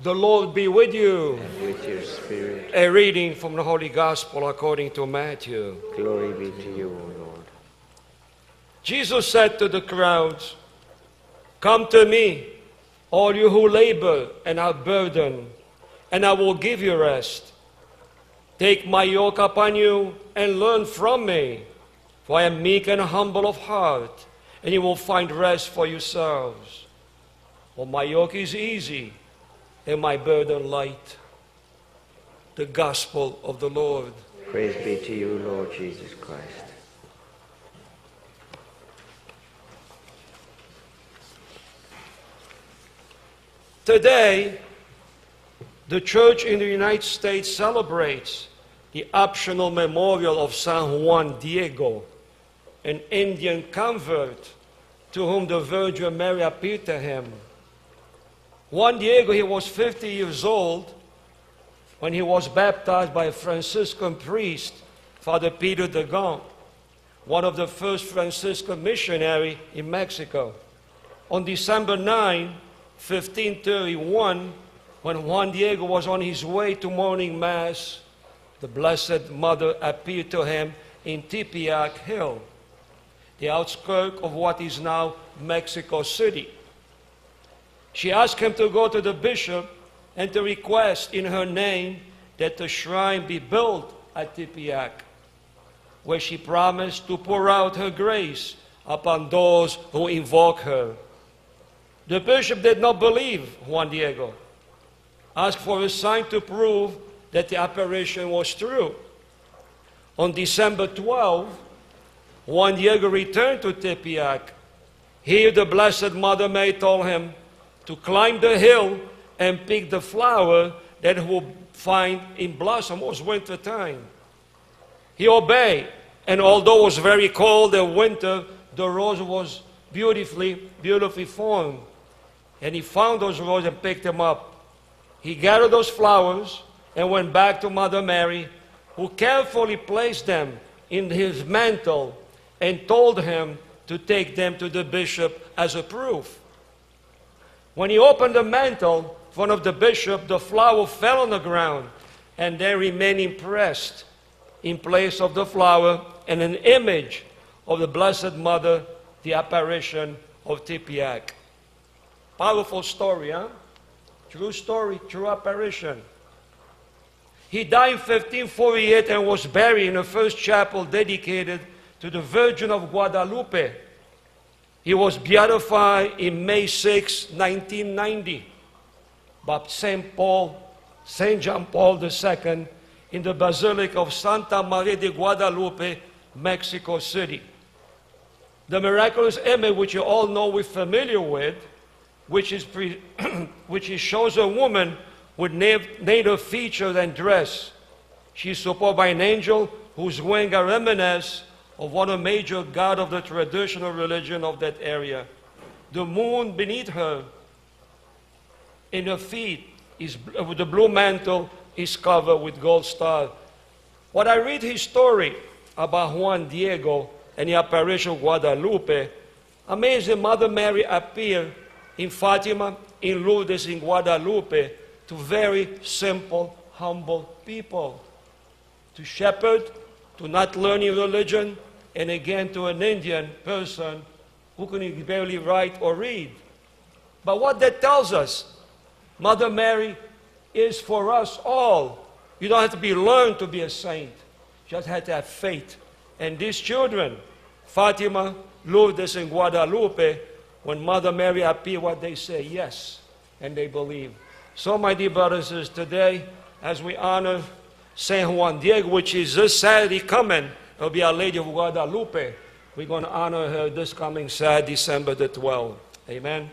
The Lord be with you. And with your spirit. A reading from the Holy Gospel according to Matthew. Glory be to you, O Lord. Jesus said to the crowds, "Come to me, all you who labor and are burdened, and I will give you rest. Take my yoke upon you and learn from me, for I am meek and humble of heart, and you will find rest for yourselves. For my yoke is easy and my burden light." The Gospel of the Lord. Praise be to you, Lord Jesus Christ. Today, the Church in the United States celebrates the optional memorial of San Juan Diego, an Indian convert to whom the Virgin Mary appeared to him. Juan Diego, he was 50 years old when he was baptized by a Franciscan priest, Father Peter de Gaunt, one of the first Franciscan missionaries in Mexico. On December 9, 1531, when Juan Diego was on his way to morning mass, the Blessed Mother appeared to him in Tepeyac Hill, the outskirts of what is now Mexico City. She asked him to go to the bishop and to request in her name that the shrine be built at Tepeyac, where she promised to pour out her grace upon those who invoke her. The bishop did not believe Juan Diego, asked for a sign to prove that the apparition was true. On December 12, Juan Diego returned to Tepeyac. Here the Blessed Mother Mary told him to climb the hill and pick the flower that he would find in blossom. It was winter time. He obeyed, and although it was very cold in winter, the rose was beautifully formed. And he found those roses and picked them up. He gathered those flowers and went back to Mother Mary, who carefully placed them in his mantle and told him to take them to the bishop as a proof. When he opened the mantle in front of the bishop, the flower fell on the ground and then remained impressed in place of the flower and an image of the Blessed Mother, the apparition of Tepeyac. Powerful story, huh? True story, true apparition. He died in 1548 and was buried in the first chapel dedicated to the Virgin of Guadalupe. He was beatified in May 6, 1990 by St. John Paul II in the Basilica of Santa Maria de Guadalupe, Mexico City. The miraculous image, which you all know we're familiar with, which shows a woman with native features and dress. She is supported by an angel whose wings are reminiscent of one of the major gods of the traditional religion of that area. The moon beneath her, in her feet, with the blue mantle, is covered with gold stars. When I read his story about Juan Diego and the apparition of Guadalupe, amazing Mother Mary appeared in Fatima, in Lourdes, in Guadalupe, to very simple, humble people. To shepherd, to not learning religion, and again to an Indian person who can barely write or read. But what that tells us, Mother Mary is for us all. You don't have to be learned to be a saint. You just have to have faith. And these children, Fatima, Lourdes, and Guadalupe, when Mother Mary appears, what they say, yes, and they believe. So, my dear brothers and sisters, today, as we honor Saint Juan Diego, which is this Saturday coming, it'll be Our Lady of Guadalupe. We're going to honor her this coming Saturday, December the 12th. Amen.